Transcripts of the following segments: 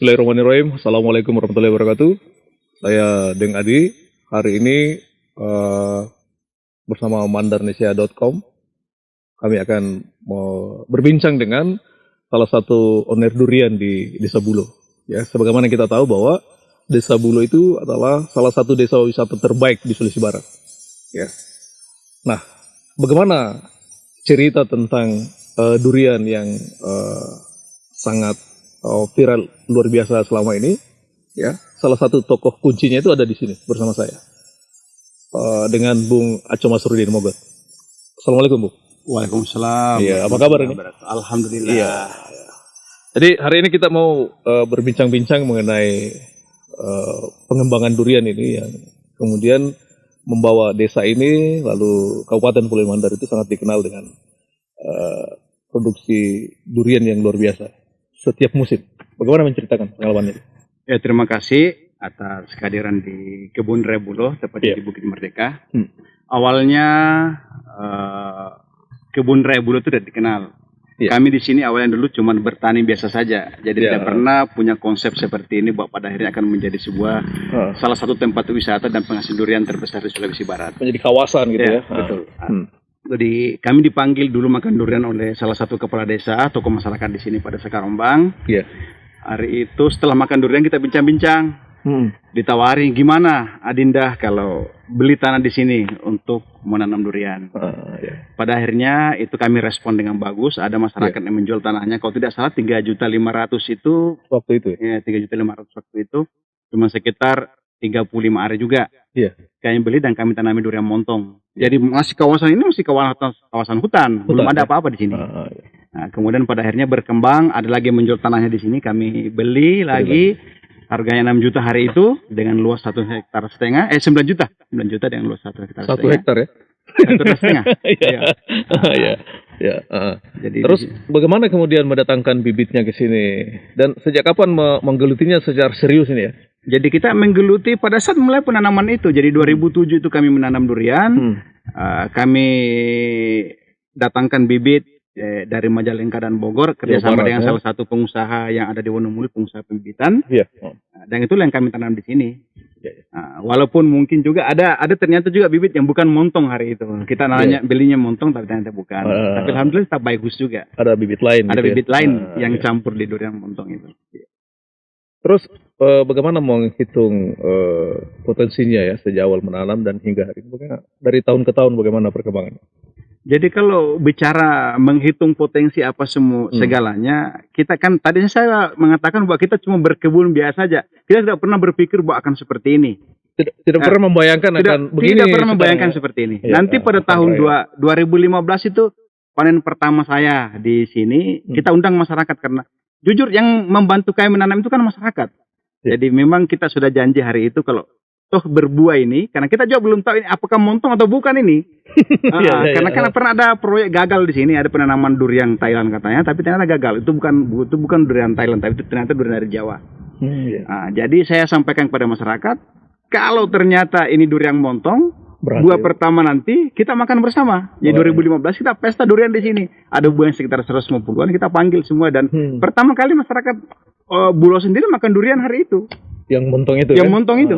Bismillahirrahmanirrahim. Assalamualaikum warahmatullahi wabarakatuh. Saya Deng Adi. Hari ini bersama mandarnesia.com kami akan berbincang dengan salah satu owner durian di Desa Bulo. Ya, sebagaimana kita tahu bahwa Desa Bulo itu adalah salah satu desa wisata terbaik di Sulawesi Barat. Ya. Nah, bagaimana cerita tentang durian yang sangat viral luar biasa selama ini? Ya, salah satu tokoh kuncinya itu ada di sini bersama saya dengan Bung Aco Masrudin Mogot. Assalamualaikum, Bung. Waalaikumsalam. Iya, apa kabar ini? Alhamdulillah. Iya. Jadi hari ini kita mau berbincang-bincang mengenai pengembangan durian ini yang kemudian membawa desa ini, lalu Kabupaten Pulau Mandar itu sangat dikenal dengan produksi durian yang luar biasa setiap musim. Bagaimana menceritakan pengalamannya? Ya, terima kasih atas kehadiran di Kebun Raya Bulo, tepatnya di Bukit Merdeka. Awalnya Kebun Raya Bulo itu tidak dikenal. Kami di sini awalnya dulu cuma bertani biasa saja, jadi tidak pernah punya konsep seperti ini, bahwa pada akhirnya akan menjadi sebuah salah satu tempat wisata dan penghasil durian terbesar di Sulawesi Barat. Menjadi kawasan gitu ya? Betul. Jadi kami dipanggil dulu makan durian oleh salah satu kepala desa, tokoh masyarakat di sini pada Sekarombang. Hari itu setelah makan durian kita bincang-bincang. Ditawari, gimana Adinda kalau beli tanah di sini untuk menanam durian. Pada akhirnya itu kami respon dengan bagus. Ada masyarakat yang menjual tanahnya, kalau tidak salah 3.500.000 itu waktu itu. Ya, 3.500.000 waktu itu cuma sekitar 35 area juga. Kami beli dan kami tanami durian montong. Jadi masih kawasan ini masih kawasan hutan, belum ada apa-apa di sini. Nah, kemudian pada akhirnya berkembang, ada lagi yang menjual tanahnya di sini, kami beli lagi. Harganya 6 juta hari itu dengan luas 1,5 hektar. 9 juta. 9 juta dengan luas 1 hektar. 1 hektar ya? 1,5 hektar. Jadi terus bagaimana kemudian mendatangkan bibitnya ke sini? Dan sejak kapan menggelutinya secara serius ini ya? Jadi kita menggeluti pada saat mulai penanaman itu. Jadi 2007 itu kami menanam durian. Kami datangkan bibit dari Majalengka dan Bogor, kerjasama dengan salah satu pengusaha yang ada di Wonomuli, pengusaha pembibitan. Dan itulah yang kami tanam di sini. Walaupun mungkin juga ada ternyata juga bibit yang bukan montong hari itu. Kita nanya belinya montong, tapi ternyata bukan. Tapi alhamdulillah tetap bagus juga. Ada bibit lain. Ada bibit lain yang campur di durian montong itu. Terus bagaimana menghitung potensinya ya sejak awal menanam dan hingga hari ini? Dari tahun ke tahun bagaimana perkembangannya? Jadi kalau bicara menghitung potensi apa semua segalanya, kita kan tadinya saya mengatakan bahwa kita cuma berkebun biasa saja. Kita tidak pernah berpikir bahwa akan seperti ini. Tidak pernah membayangkan akan begini. Tidak pernah membayangkan seperti ini. Nanti pada tahun 2015 itu panen pertama saya di sini, kita undang masyarakat karena jujur yang membantu kami menanam itu kan masyarakat. Jadi memang kita sudah janji hari itu kalau toh berbuah ini, karena kita juga belum tahu ini apakah montong atau bukan ini. Karena pernah ada proyek gagal di sini, ada penanaman durian Thailand katanya, tapi ternyata gagal. Itu bukan durian Thailand, tapi itu ternyata durian dari Jawa. Jadi saya sampaikan kepada masyarakat, kalau ternyata ini durian montong, buah pertama nanti kita makan bersama. Jadi 2015 kita pesta durian di sini. Ada buah yang sekitar 150-an, kita panggil semua dan pertama kali masyarakat Bulo sendiri makan durian hari itu. Yang montong itu. Yang montong itu.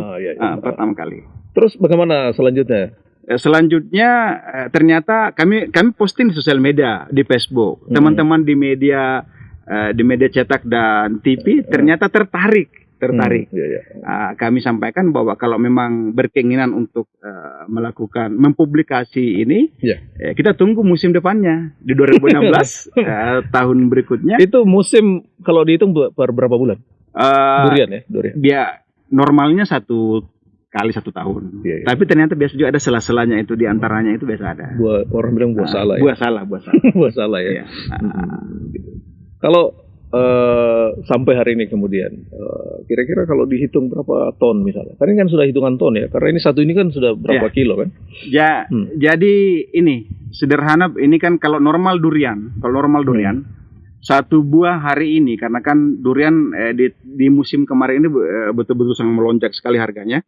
Pertama kali. Terus bagaimana selanjutnya? Selanjutnya ternyata kami posting di sosial media, di Facebook. Teman-teman di media cetak dan TV ternyata tertarik. Kami sampaikan bahwa kalau memang berkeinginan untuk mempublikasi ini, kita tunggu musim depannya di 2016 tahun berikutnya. Itu musim kalau dihitung berapa bulan? Durian ya, durian. Normalnya 1 kali 1 tahun. Tapi ternyata biasa juga ada sela-selanya itu, di antaranya itu biasa ada. Orang bilang buah salah ya. Buah salah ya. Kalau sampai hari ini kemudian kira-kira kalau dihitung berapa ton misalnya? Karena ini kan sudah hitungan ton ya. Karena ini satu ini kan sudah berapa kilo kan? Jadi ini sederhana, ini kan kalau normal durian, satu buah hari ini, karena kan durian di musim kemarin ini betul-betul sangat melonjak sekali harganya.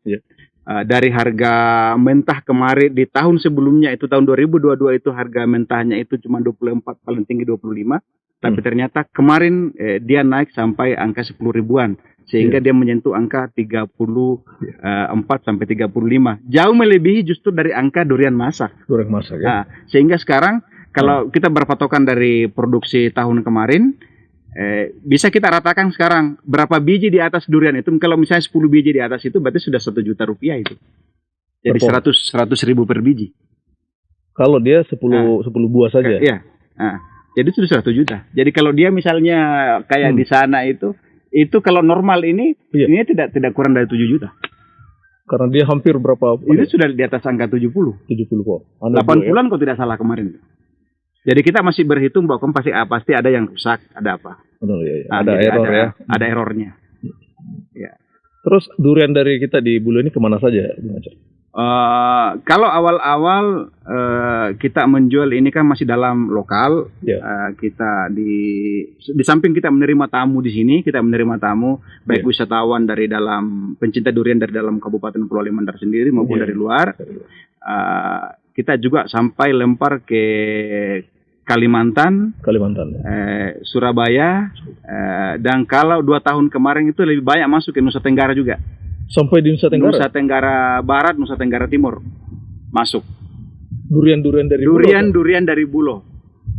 Dari harga mentah kemarin di tahun sebelumnya itu tahun 2022 itu harga mentahnya itu cuma 24, paling tinggi 25. Tapi ternyata kemarin dia naik sampai angka 10 ribuan. Sehingga dia menyentuh angka 34 sampai 35. Jauh melebihi justru dari angka durian masak. Durian masak ya. Nah, sehingga sekarang kalau kita berpatokan dari produksi tahun kemarin, bisa kita ratakan sekarang berapa biji di atas durian itu. Kalau misalnya 10 biji di atas itu berarti sudah 1 juta rupiah itu. Jadi 100 ribu per biji. Kalau dia 10 buah saja. Iya. Nah, jadi sudah 100 juta. Jadi kalau dia misalnya kayak di sana itu kalau normal ini tidak kurang dari 7 juta. Karena dia hampir berapa? Ini sudah di atas angka 70. 70 kok. 80-an kok tidak salah kemarin. Jadi kita masih berhitung bahwa pasti ada yang rusak, ada apa. Ada error ya. Ada errornya. Ya. Terus durian dari kita di Bulo ini kemana saja? Kalau awal-awal kita menjual ini kan masih dalam lokal, kita di samping kita menerima tamu di sini, kita menerima tamu baik wisatawan dari dalam pencinta durian dari dalam Kabupaten Pulau Limandar sendiri maupun dari luar. Kita juga sampai lempar ke Kalimantan, Surabaya, dan kalau 2 tahun kemarin itu lebih banyak masuk ke Nusa Tenggara juga. Sampai di Nusa Tenggara? Nusa Tenggara Barat, Nusa Tenggara Timur masuk. Durian-durian dari Durian dari Bulo.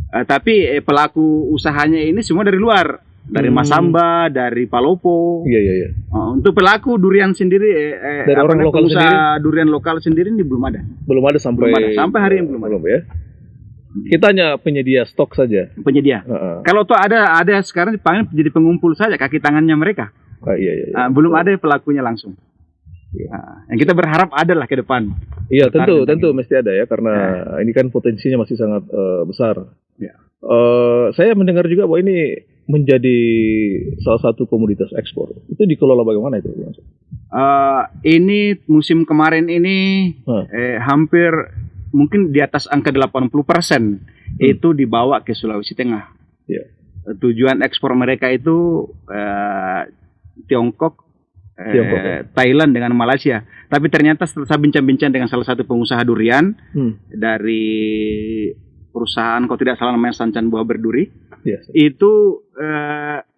Tapi pelaku usahanya ini semua dari luar, dari Masamba, dari Palopo. Iya. Untuk pelaku durian sendiri, dari orang lokal sendiri, durian lokal sendiri ini belum ada. Belum ada sampai hari ini belum ada. Ya. Kita hanya penyedia stok saja. Penyedia. Kalau tuh ada sekarang dipanggil jadi pengumpul saja kaki tangannya mereka. Iya. Belum ada pelakunya langsung. Yang kita berharap adalah ke depan. Iya, tentu mesti ada ya, karena ini kan potensinya masih sangat besar. Saya mendengar juga bahwa ini menjadi salah satu komoditas ekspor. Itu dikelola bagaimana itu? Ini musim kemarin ini hampir mungkin di atas angka 80% itu dibawa ke Sulawesi Tengah. Tujuan ekspor mereka itu Tiongkok, Thailand dengan Malaysia. Tapi ternyata setelah saya bincang-bincang dengan salah satu pengusaha durian dari perusahaan, kalau tidak salah namanya Sancan Buah Berduri, itu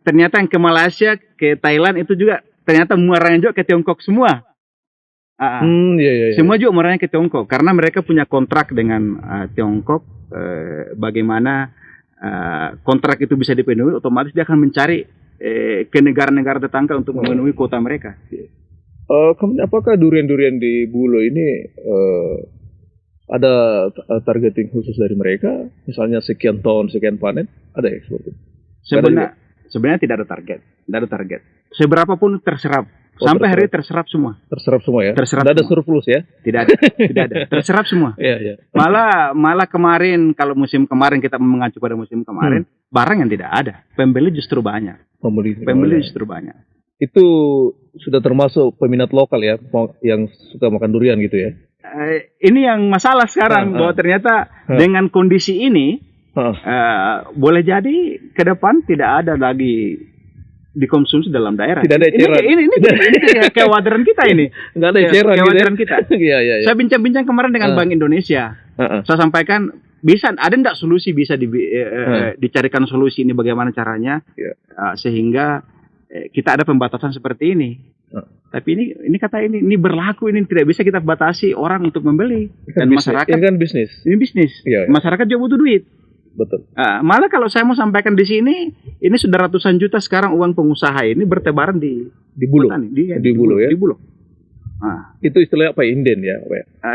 ternyata yang ke Malaysia, ke Thailand itu juga ternyata muaranya juga ke Tiongkok semua. Semua juga muaranya ke Tiongkok karena mereka punya kontrak dengan Tiongkok. Bagaimana kontrak itu bisa dipenuhi, otomatis dia akan mencari ke negara-negara tetangga untuk memenuhi kuota mereka. Kemudian apakah durian-durian di Bulo ini ada targeting khusus dari mereka? Misalnya sekian ton, sekian panen, ada ekspor? Sebenarnya tidak ada target. Seberapapun terserap. Sampai hari ini terserap semua. Terserap semua ya? Tidak ada surplus ya? Tidak ada. Terserap semua. Malah kemarin, kalau musim kemarin kita mengacu pada musim kemarin, barang yang tidak ada. Pembeli justru banyak. Pembeli justru banyak. Itu sudah termasuk peminat lokal ya, yang suka makan durian gitu ya? Ini yang masalah sekarang, bahwa ternyata dengan kondisi ini, boleh jadi ke depan tidak ada lagi dikonsumsi dalam daerah. Tidak ada eceran. Ini kekhawatiran kita ini. Nggak ada eceran. Kekhawatiran kita. Iya. Saya bincang-bincang kemarin dengan Bank Indonesia. Saya sampaikan, ada enggak solusi bisa dicarikan solusi ini bagaimana caranya sehingga kita ada pembatasan seperti ini. Tapi ini kata ini berlaku, ini tidak bisa kita batasi orang untuk membeli. Dan masyarakat ini kan bisnis. Ini bisnis. Masyarakat juga butuh duit. Betul. Malah kalau saya mau sampaikan di sini, ini sudah ratusan juta sekarang uang pengusaha ini bertebaran di Bulo. Di Bulo ya. Di Bulo. Itu istilahnya apa, inden ya?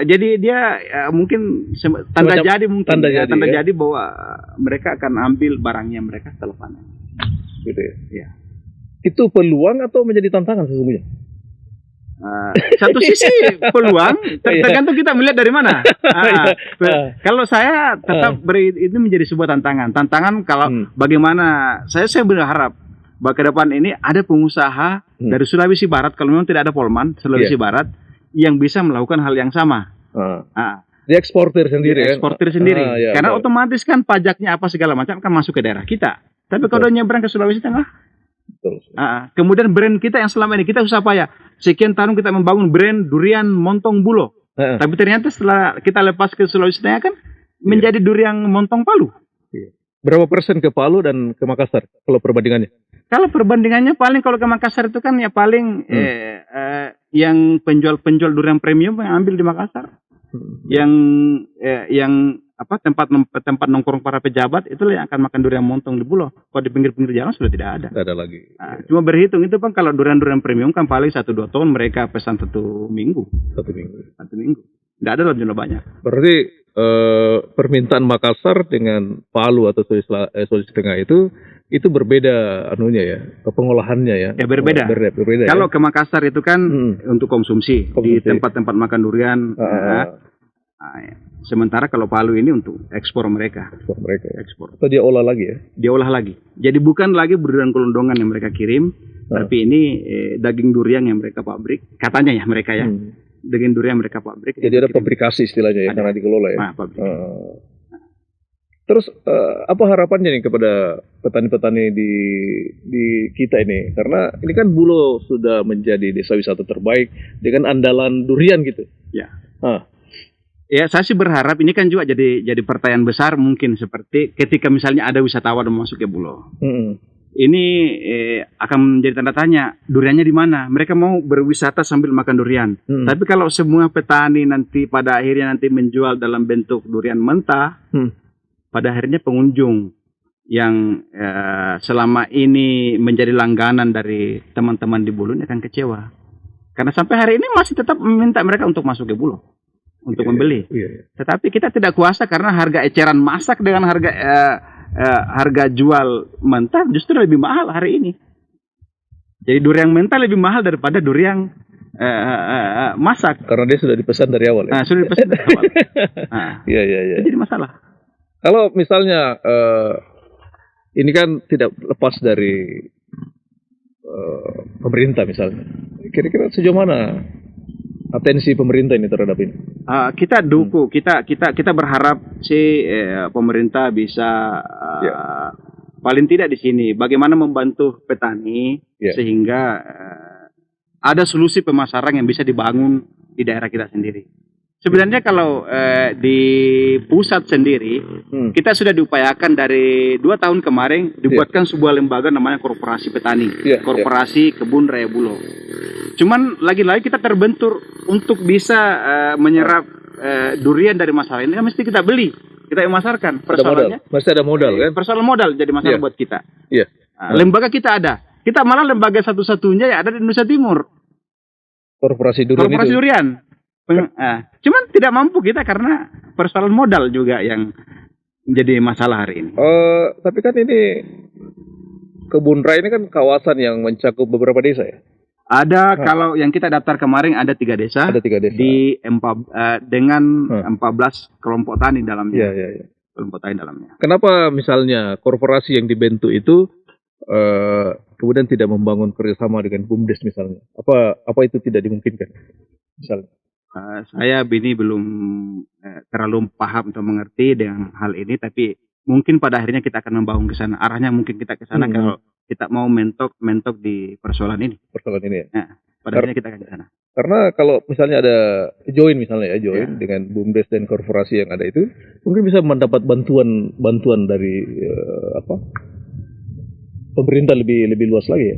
Jadi dia mungkin tanda jadi bahwa mereka akan ambil barangnya mereka setelah panen. Gitu ya. Itu peluang atau menjadi tantangan sesungguhnya? Satu sisi peluang, tergantung kita melihat dari mana. Kalau saya tetap ini menjadi sebuah tantangan kalau bagaimana saya berharap bahwa ke depan ini ada pengusaha dari Sulawesi Barat, kalau memang tidak ada Polman Sulawesi Barat yang bisa melakukan hal yang sama. Dia eksportir sendiri. Karena otomatis kan pajaknya apa segala macam kan masuk ke daerah kita. Tapi kalau nyebrang ke Sulawesi Tengah, kemudian brand kita yang selama ini kita usaha payah sekian tahun kita membangun brand durian Montong Bulo, tapi ternyata setelah kita lepas ke Sulawesi Tengah kan menjadi durian Montong Palu. Berapa persen ke Palu dan ke Makassar kalau perbandingannya? Kalau perbandingannya paling kalau ke Makassar itu kan ya paling yang penjual durian premium yang ambil di Makassar. Yang tempat nongkrong para pejabat itulah yang akan makan durian montong di Bulo. Kalau di pinggir-pinggir jalan sudah tidak ada. Tidak ada lagi. Nah, cuma berhitung itu Bang, kalau durian premium kan paling 1-2 ton mereka pesan 1 minggu. 1 minggu. 1 minggu. Tidak ada dalam jumlah banyak. Berarti permintaan Makassar dengan Palu atau Sulawesi Tengah itu berbeda anunya ya, pengolahannya ya. Ya berbeda. Berbeda. Kalau ke Makassar itu kan untuk konsumsi di tempat-tempat makan durian. Sementara kalau Palu ini untuk ekspor mereka. Ekspor. Atau dia olah lagi ya? Dia olah lagi. Jadi bukan lagi durian kelondongan yang mereka kirim, tapi ini daging durian yang mereka pabrik. Katanya ya mereka ya. Daging durian mereka pabrik. Jadi ada pabrikasi istilahnya ya, karena dikelola ya. Terus apa harapannya nih kepada petani-petani di kita ini? Karena ini kan Bulo sudah menjadi desa wisata terbaik dengan andalan durian gitu. Ya. Ya, saya sih berharap ini kan juga jadi pertanyaan besar mungkin seperti ketika misalnya ada wisatawan yang masuk ke Bulo. Ini akan menjadi tanda tanya, duriannya di mana? Mereka mau berwisata sambil makan durian. Tapi kalau semua petani nanti pada akhirnya nanti menjual dalam bentuk durian mentah, pada akhirnya pengunjung yang selama ini menjadi langganan dari teman-teman di Bulo ini akan kecewa. Karena sampai hari ini masih tetap meminta mereka untuk masuk ke Bulo. Untuk membeli. Tetapi kita tidak kuasa karena harga eceran masak dengan harga jual mentah justru lebih mahal hari ini. Jadi durian mentah lebih mahal daripada durian masak. Karena dia sudah dipesan dari awal ya? Sudah dipesan dari awal. Iya. Jadi masalah. Kalau misalnya ini kan tidak lepas dari pemerintah misalnya. Kira-kira sejauh mana atensi pemerintah ini terhadap ini? Kita dukung, kita berharap sih pemerintah bisa paling tidak di sini bagaimana membantu petani sehingga ada solusi pemasaran yang bisa dibangun di daerah kita sendiri. Sebenarnya kalau di pusat sendiri kita sudah diupayakan dari 2 tahun kemarin dibuatkan sebuah lembaga namanya Korporasi Petani, Korporasi Kebun Raya Bulo. Cuman lagi-lagi kita terbentur untuk bisa menyerap durian dari masalah ini kan mesti kita beli, kita memasarkan. Persoalannya masih ada modal kan? Persoalan modal jadi masalah buat kita. Lembaga kita ada. Kita malah lembaga satu-satunya yang ada di Indonesia Timur. Korporasi Durian. Cuman tidak mampu kita karena persoalan modal juga yang menjadi masalah hari ini. Tapi kan ini Kebun Raya ini kan kawasan yang mencakup beberapa desa ya? Ada kalau yang kita daftar kemarin ada 3 desa. Ada 3 desa. Dengan 14 kelompok tani dalamnya. Iya. Kelompok tani dalamnya. Kenapa misalnya korporasi yang dibentuk itu kemudian tidak membangun kerjasama dengan BUMDes misalnya? Apa itu tidak dimungkinkan? Misalnya. Saya ini belum terlalu paham atau mengerti dengan hal ini, tapi mungkin pada akhirnya kita akan membangun ke sana. Arahnya mungkin kita ke sana kalau kita mau mentok di persoalan ini. Ya. Pada akhirnya kita akan ke sana. Karena kalau misalnya ada join dengan BUMDes dan korporasi yang ada itu, mungkin bisa mendapat bantuan dari pemerintah lebih luas lagi ya.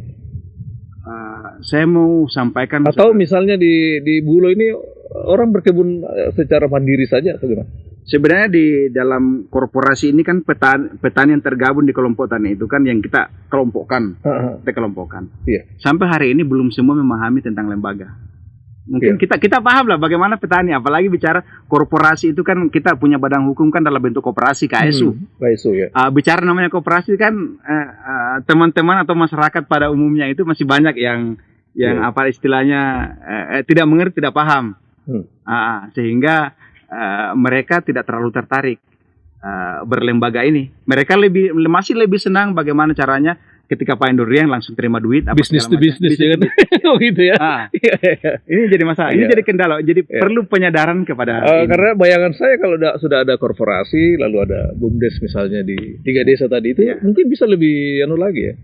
Saya mau sampaikan atau misalnya di Bulo ini orang berkebun secara mandiri saja atau gimana? Sebenarnya di dalam korporasi ini kan petani yang tergabung di kelompok tani itu kan yang kita kelompokkan. Sampai hari ini belum semua memahami tentang lembaga. Mungkin kita paham lah bagaimana petani, apalagi bicara korporasi itu kan kita punya badan hukum kan dalam bentuk koperasi KSU. Bicara namanya koperasi kan teman-teman atau masyarakat pada umumnya itu masih banyak yang apa istilahnya tidak mengerti, tidak paham. Sehingga mereka tidak terlalu tertarik berlembaga ini. Mereka masih lebih senang bagaimana caranya ketika panen durian langsung terima duit. Bisnis to bisnis ya kan? Gitu ya. Ini jadi masalah. Ini jadi kendala. Jadi perlu penyadaran kepada karena bayangan saya kalau sudah ada korporasi lalu ada BUMDes misalnya di 3 desa tadi itu mungkin bisa lebih lagi ya.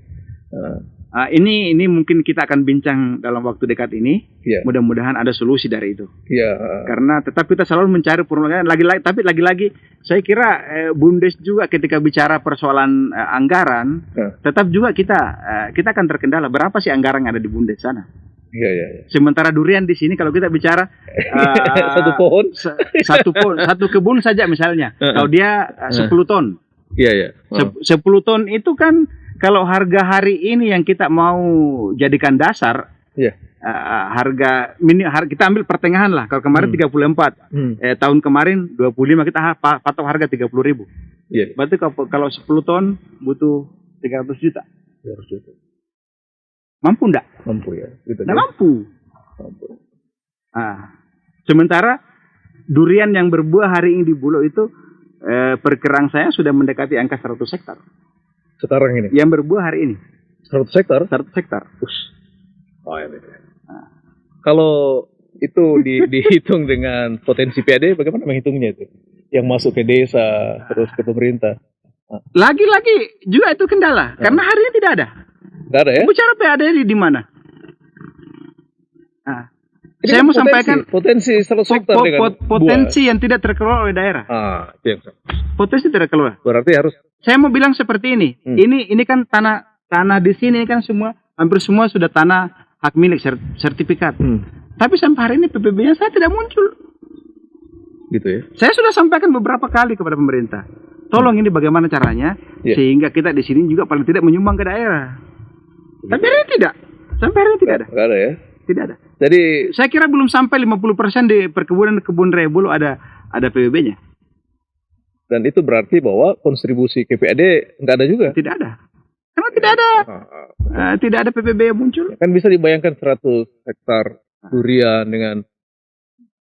Ini mungkin kita akan bincang dalam waktu dekat ini. Iya. Mudah-mudahan ada solusi dari itu. Iya. Karena tetap kita selalu mencari perlindungan. Tapi lagi-lagi saya kira Bumdes juga ketika bicara persoalan anggaran, tetap juga kita akan terkendala. Berapa sih anggaran yang ada di Bumdes sana? Iya. Sementara durian di sini kalau kita bicara satu pohon, satu kebun saja misalnya, kalau dia 10 ton. Iya. 10 ton itu kan kalau harga hari ini yang kita mau jadikan dasar, harga kita ambil pertengahan lah. Kalau kemarin 34, tahun kemarin 25 kita patok harga 30.000. Iya. Berarti kalau 10 ton butuh 300 juta. 300 juta. Mampu enggak? Mampu ya. Gitu, nggak mampu. Sementara durian yang berbuah hari ini di Bulo itu perkiraan saya sudah mendekati angka 100 hektar. Sekarang ini? Yang berbuah hari ini. 100 hektar? 100 hektar. Oh, ya. Kalau itu dihitung dengan potensi PAD, bagaimana menghitungnya itu? Yang masuk ke desa, terus ke pemerintah. Lagi-lagi juga itu kendala. Karena hari ini tidak ada. Tidak ada ya? Bicara PAD di mana? Saya mau sampaikan potensi 100 hektar dengan potensi yang tidak terkelola oleh daerah. Iya. Potensi tidak terkelola. Berarti harus. Saya mau bilang seperti ini. Ini kan tanah di sini kan hampir semua sudah tanah hak milik sertifikat. Tapi sampai hari ini PPB-nya saya tidak muncul. Gitu ya. Saya sudah sampaikan beberapa kali kepada pemerintah. Tolong ini bagaimana caranya sehingga kita di sini juga paling tidak menyumbang ke daerah. Tapi hari ini tidak. Sampai hari ini tidak ada. Tidak ada ya. Tidak ada. Jadi saya kira belum sampai 50% di perkebunan kebun raya Bulo ada PBB-nya. Dan itu berarti bahwa kontribusi ke PAD nggak ada juga? Tidak ada. Karena tidak ada. Tidak ada PBB yang muncul. Kan bisa dibayangkan 100 hektar durian dengan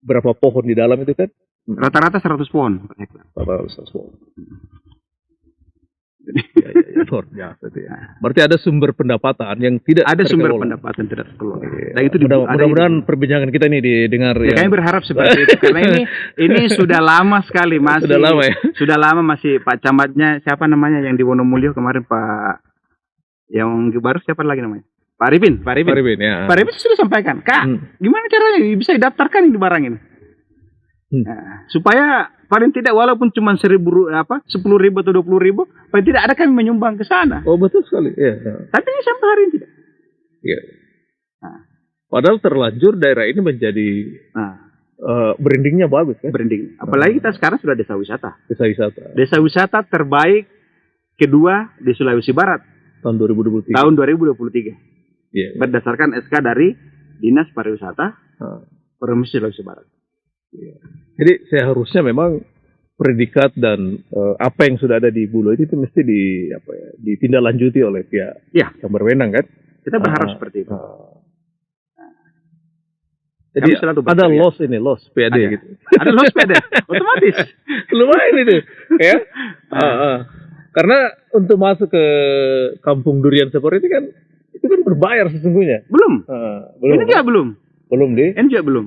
berapa pohon di dalam itu kan? Rata-rata 100 pohon per hektar. Rata-rata 100 pohon. Ya, luar biasa itu ya. Berarti ada sumber pendapatan yang tidak ada terkelola. Sumber pendapatan tidak terkelola. Dan itu mudah-mudahan perbincangan kita ini didengar ya. Kami berharap seperti itu karena ini sudah lama sekali masih. Sudah lama ya. Sudah lama masih Pak Camatnya siapa namanya yang di Wonomulyo kemarin Pak yang baru siapa lagi namanya? Pak Arifin ya. Pak Arifin sudah sampaikan, Kak, gimana caranya bisa didaftarkan di barang ini? Supaya paling tidak walaupun cuma 10.000 atau 20.000, paling tidak ada kami menyumbang ke sana. Oh betul sekali. Ya. Tapi ini sampai hari ini tidak. Iya. Padahal terlanjur daerah ini menjadi brandingnya bagus kan? Branding. Apalagi kita sekarang sudah desa wisata. Desa wisata terbaik kedua di Sulawesi Barat tahun 2023. Tahun 2023. Iya. Berdasarkan SK dari Dinas Pariwisata Provinsi Sulawesi Barat. Ya. Jadi seharusnya memang predikat dan apa yang sudah ada di Bulo itu mesti ditindaklanjuti oleh pihak yang berwenang kan? Kita berharap seperti itu. Jadi ada loss PAD gitu. Ada loss PAD, otomatis. Lumayan itu, ya. Karena untuk masuk ke kampung durian seperti itu kan berbayar sesungguhnya. Belum. Ini juga belum. Ini juga belum.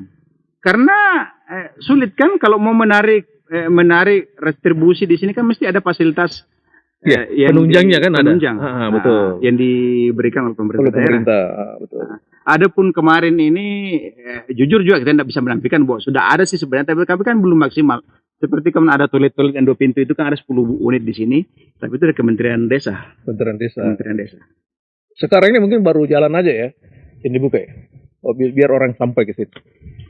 Karena sulit kan kalau mau menarik retribusi di sini kan mesti ada fasilitas penunjangnya kan penunjang, ada. Betul. Yang diberikan oleh pemerintah daerah. Betul. Adapun kemarin ini jujur juga kita tidak bisa menampilkan bahwa sudah ada sih sebenarnya tapi kan belum maksimal. Seperti kemarin ada toilet yang 2 pintu itu kan ada 10 unit di sini, tapi itu dari Kementerian Desa. Kementerian Desa. Sekarang ini mungkin baru jalan aja ya, yang dibuka ya. Biar orang sampai ke situ.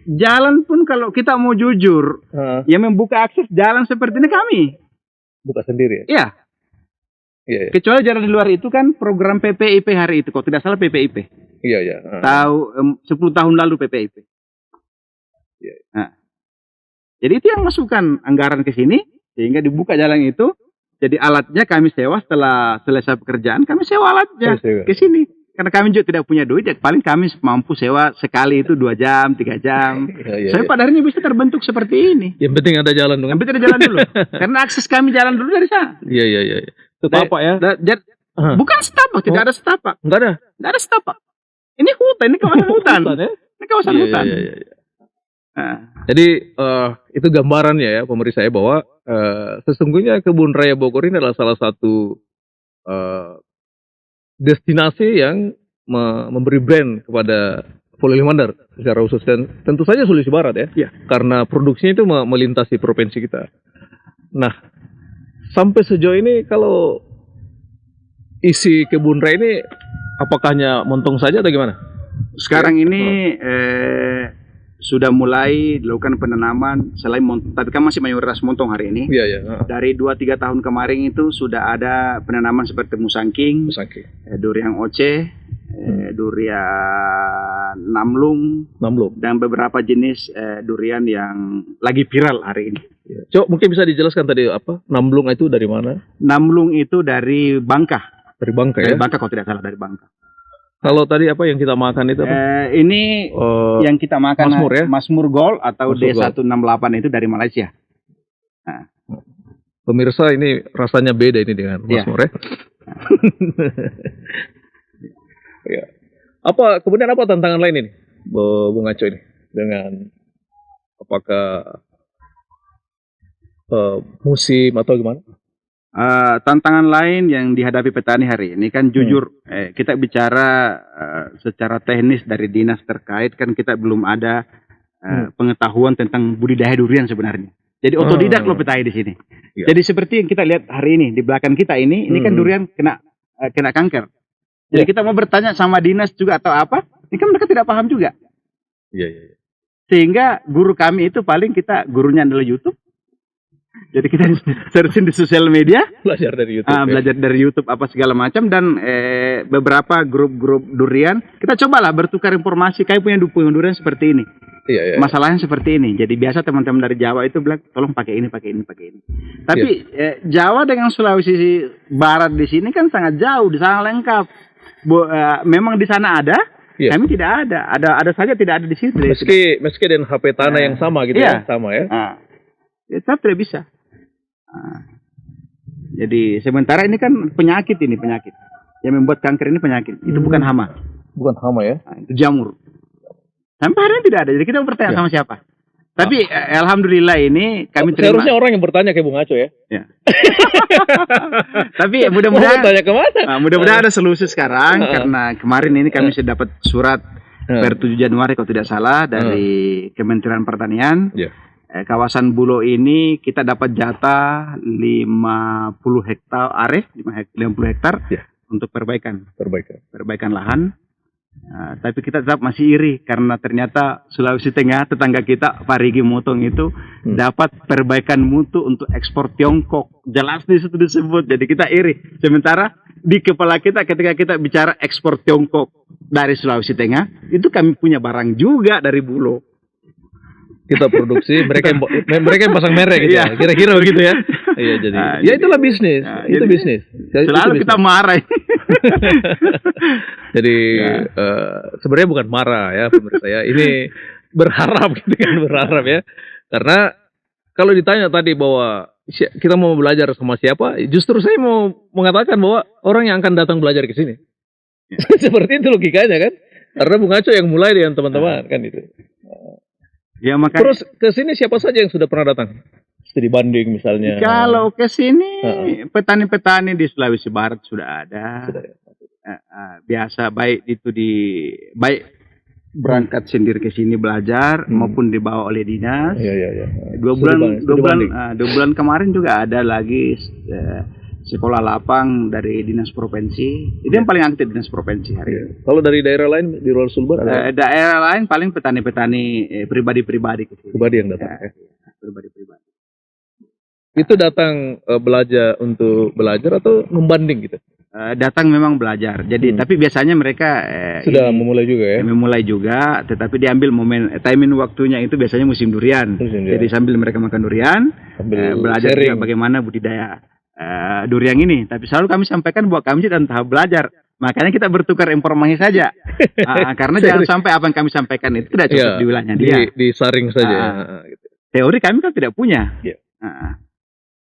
Jalan pun kalau kita mau jujur, yang membuka akses jalan seperti ini kami. Buka sendiri ya? Iya. Kecuali jalan di luar itu kan program PPIP hari itu, kalau tidak salah PPIP. Iya. Tahu 10 tahun lalu PPIP. Iya. Jadi itu yang masukkan anggaran ke sini, sehingga dibuka jalan itu. Jadi alatnya kami sewa setelah selesai pekerjaan, kami sewa alatnya ke sini. Karena kami juga tidak punya duit, ya paling kami mampu sewa sekali itu 2 jam, 3 jam. Saya pada akhirnya bisa terbentuk seperti ini. Yang penting ada jalan dong. Yang penting ada jalan dulu. Karena akses kami jalan dulu dari sana. Iya. Setapak ya? Bukan setapak, tidak ada setapak. Enggak ada? Tidak ada setapak. Ini hutan, ini kawasan hutan. Ini kawasan hutan. Iya. Jadi itu gambarannya ya pemirsa saya bahwa sesungguhnya Kebun Raya Bogor ini adalah salah satu destinasi yang memberi brand kepada Pulau Limantar secara khusus, dan tentu saja Sulawesi Barat ya, karena produksinya itu melintasi provinsi kita. Nah, sampai sejauh ini kalau isi kebun raya ini apakah hanya montong saja atau gimana? Sekarang ini sudah mulai dilakukan penanaman selain montong, tapi kan masih mayoritas montong hari ini. Dari 2-3 tahun kemarin itu sudah ada penanaman seperti musangking, durian oce, durian namlung, dan beberapa jenis durian yang lagi viral hari ini. Coba mungkin bisa dijelaskan tadi apa? Namlung itu dari mana? Namlung itu dari Bangka. Dari Bangka ya? Dari Bangka kalau tidak salah, dari Bangka. Kalau tadi apa yang kita makan itu apa? Ini yang kita makan Masmur ya? Masmur Gold atau Masmur D168 itu dari Malaysia. Nah. Pemirsa, ini rasanya beda ini dengan Masmur ya. Ya. Kemudian apa tantangan lain ini, Bung Aco ini? Dengan apakah musim atau gimana? Tantangan lain yang dihadapi petani hari ini kan jujur kita bicara secara teknis dari dinas terkait, kan kita belum ada pengetahuan tentang budidaya durian sebenarnya. Jadi otodidak loh petani di sini. Jadi seperti yang kita lihat hari ini di belakang kita ini kan durian kena kanker. Jadi kita mau bertanya sama dinas juga atau apa, ini kan mereka tidak paham juga. Sehingga guru kami itu paling kita gurunya adalah YouTube. Jadi kita searching di sosial media, belajar dari YouTube, belajar dari YouTube apa segala macam, dan beberapa grup-grup durian kita cobalah bertukar informasi. Kayak punya durian seperti ini, masalahnya seperti ini. Jadi biasa teman-teman dari Jawa itu bilang tolong pakai ini. Tapi Jawa dengan Sulawesi Barat di sini kan sangat jauh, di sana lengkap. Memang di sana ada, kami tidak ada. Ada saja tidak ada di sini. Meski dengan HP tanah yang sama gitu sama ya. Tetap tidak bisa. Jadi sementara ini kan penyakit yang membuat kanker ini penyakit. Itu bukan hama. Bukan hama ya? Itu jamur. Sampai hari ini tidak ada. Jadi kita bertanya sama siapa. Tapi alhamdulillah ini kami terima. Seharusnya orang yang bertanya ke Bung Aco ya. Tapi mudah-mudahan bertanya kemana? Mudah-mudahan ada solusi sekarang, karena kemarin ini kami sudah dapat surat per 7 Januari kalau tidak salah dari Kementerian Pertanian. Kawasan Bulo ini kita dapat jatah 50 hektar area, 50 hektar untuk perbaikan lahan. Tapi kita tetap masih iri karena ternyata Sulawesi Tengah, tetangga kita Parigi Motong itu dapat perbaikan mutu untuk ekspor Tiongkok. Jelas di situ disebut. Jadi kita iri. Sementara di kepala kita ketika kita bicara ekspor Tiongkok dari Sulawesi Tengah, itu kami punya barang juga dari Bulo. Kita produksi, mereka yang pasang merek gitu ya. Kira-kira begitu ya. Iya, jadi ya itulah bisnis. Itu bisnis. Selalu kita marah. Jadi sebenarnya bukan marah ya pemirsa ya. Ini berharap gitu kan, berharap ya. Karena kalau ditanya tadi bahwa kita mau belajar sama siapa, justru saya mau mengatakan bahwa orang yang akan datang belajar ke sini. Seperti itu logikanya kan. Karena Bung Aco yang mulai dengan teman-teman kan itu. Ya, makanya. Terus ke sini siapa saja yang sudah pernah datang? Studi banding misalnya. Kalau ke sini petani-petani di Sulawesi Barat sudah ada. Biasa baik berangkat sendiri ke sini belajar maupun dibawa oleh dinas. Dua bulan kemarin juga ada lagi sekolah lapang dari dinas provinsi. Itu yang paling aktif dinas provinsi hari ini. Kalau dari daerah lain di luar Sulbar ada? Daerah lain paling petani-petani pribadi-pribadi. Pribadi yang datang. Pribadi-pribadi. Itu datang belajar untuk belajar atau membanding gitu? Datang memang belajar. Jadi tapi biasanya mereka sudah memulai juga ya. Memulai juga, tetapi diambil timing waktunya itu biasanya musim durian. Jadi sambil mereka makan durian, belajar juga bagaimana budidaya durian ini. Tapi selalu kami sampaikan bahwa kami sedang tahap belajar. Makanya kita bertukar informasi saja. Karena jangan sampai apa yang kami sampaikan itu tidak cukup di wilayahnya dia. Disaring saja. Teori kami kan tidak punya.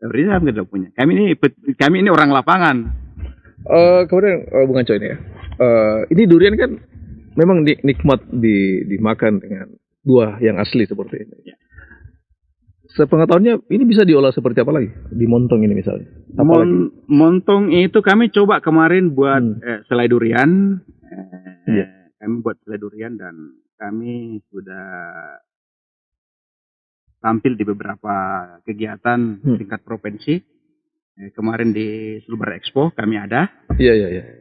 Teori kami tidak punya. Kami ini orang lapangan. Kemudian Bung Aco ini ya. Ini durian kan memang nikmat dimakan dengan buah yang asli seperti ini. sepengetahuannya ini bisa diolah seperti apa lagi di montong ini misalnya? Montong itu kami coba kemarin buat selai durian. Kami buat selai durian dan kami sudah tampil di beberapa kegiatan tingkat provinsi. Kemarin di Sulbar Expo kami ada. Iya.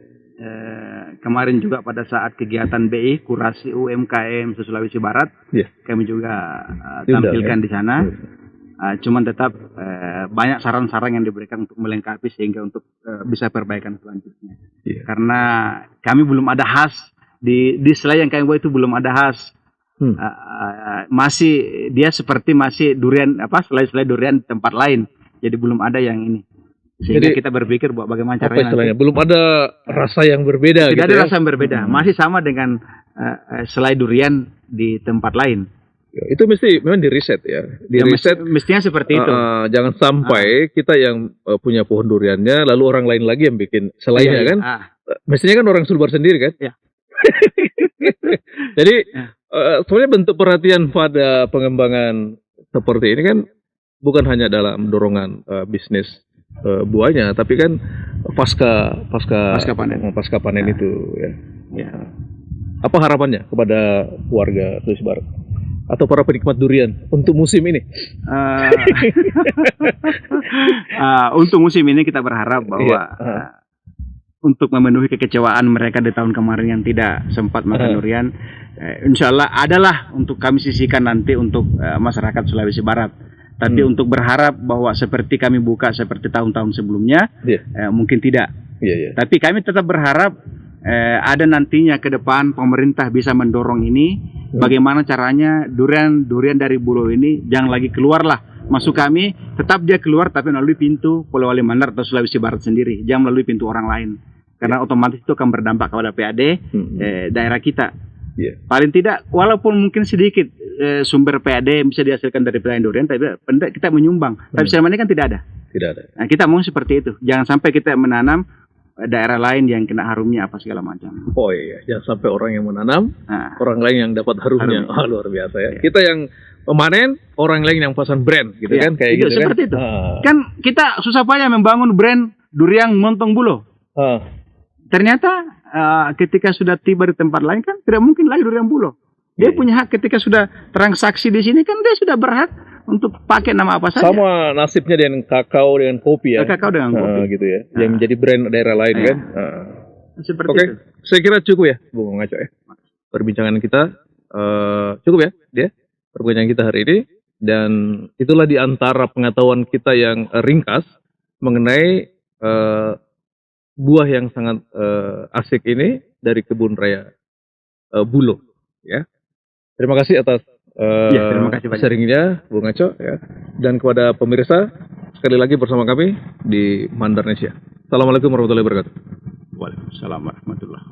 Kemarin juga pada saat kegiatan BI Kurasi UMKM Sulawesi Barat, kami juga tampilkan di sana. Cuman tetap banyak saran-saran yang diberikan untuk melengkapi sehingga untuk bisa perbaikan selanjutnya. Karena kami belum ada khas di selai yang kami buat itu belum ada khas. Masih dia seperti masih durian selai durian tempat lain. Jadi belum ada yang ini. Sehingga kita berpikir bahwa bagaimana caranya. Belum ada rasa yang berbeda. Tidak ada rasa yang berbeda. Masih sama dengan selai durian di tempat lain. Itu memang di riset ya. Mestinya seperti itu. Jangan sampai kita yang punya pohon duriannya lalu orang lain lagi yang bikin selainya kan. Mestinya kan orang Sulbar sendiri kan. Jadi sebenarnya bentuk perhatian pada pengembangan seperti ini kan bukan hanya dalam dorongan bisnis buahnya, tapi kan pasca panen itu ya. Apa harapannya kepada warga Sulawesi Barat atau para penikmat durian untuk musim ini? Untuk musim ini kita berharap bahwa untuk memenuhi kekecewaan mereka di tahun kemarin yang tidak sempat makan durian, insya Allah adalah untuk kami sisihkan nanti untuk masyarakat Sulawesi Barat. Tapi untuk berharap bahwa seperti kami buka seperti tahun-tahun sebelumnya, mungkin tidak. Tapi kami tetap berharap ada nantinya ke depan pemerintah bisa mendorong ini. Bagaimana caranya durian dari Bulo ini jangan lagi keluarlah masuk kami, tetap dia keluar tapi melalui pintu Polewali Mandar atau Sulawesi Barat sendiri, jangan melalui pintu orang lain. Karena otomatis itu akan berdampak kepada PAD daerah kita. Paling tidak, walaupun mungkin sedikit sumber PAD yang bisa dihasilkan dari petani durian, tapi kita menyumbang. Tapi selama ini kan tidak ada. Nah, kita mau seperti itu. Jangan sampai kita menanam daerah lain yang kena harumnya apa segala macam. Oh iya, jangan sampai orang yang menanam, orang lain yang dapat harumnya. Luar biasa ya. Kita yang memanen, orang lain yang pasang brand, gitu kan? Kayak gitu seperti itu. Kan kita susah payah membangun brand durian Montong Bulo. Ternyata ketika sudah tiba di tempat lain kan tidak mungkin lagi durian Bulo. Dia punya hak ketika sudah transaksi di sini kan dia sudah berhak untuk pakai nama apa saja. Sama nasibnya dengan kakao dengan kopi ya. Kakao dengan kopi. Gitu ya. Yang menjadi brand daerah lain kan. Seperti itu. Saya kira cukup ya, Bung Ngaco ya. Perbincangan kita cukup ya, perbincangan kita hari ini. Dan itulah di antara pengetahuan kita yang ringkas mengenai buah yang sangat asik ini dari kebun raya Bulo ya. Terima kasih atas terima kasih sharingnya Bung Ngaco ya. Dan kepada pemirsa sekali lagi bersama kami di Mandarnesia. Assalamualaikum warahmatullahi wabarakatuh. Waalaikumsalam warahmatullahi wabarakatuh.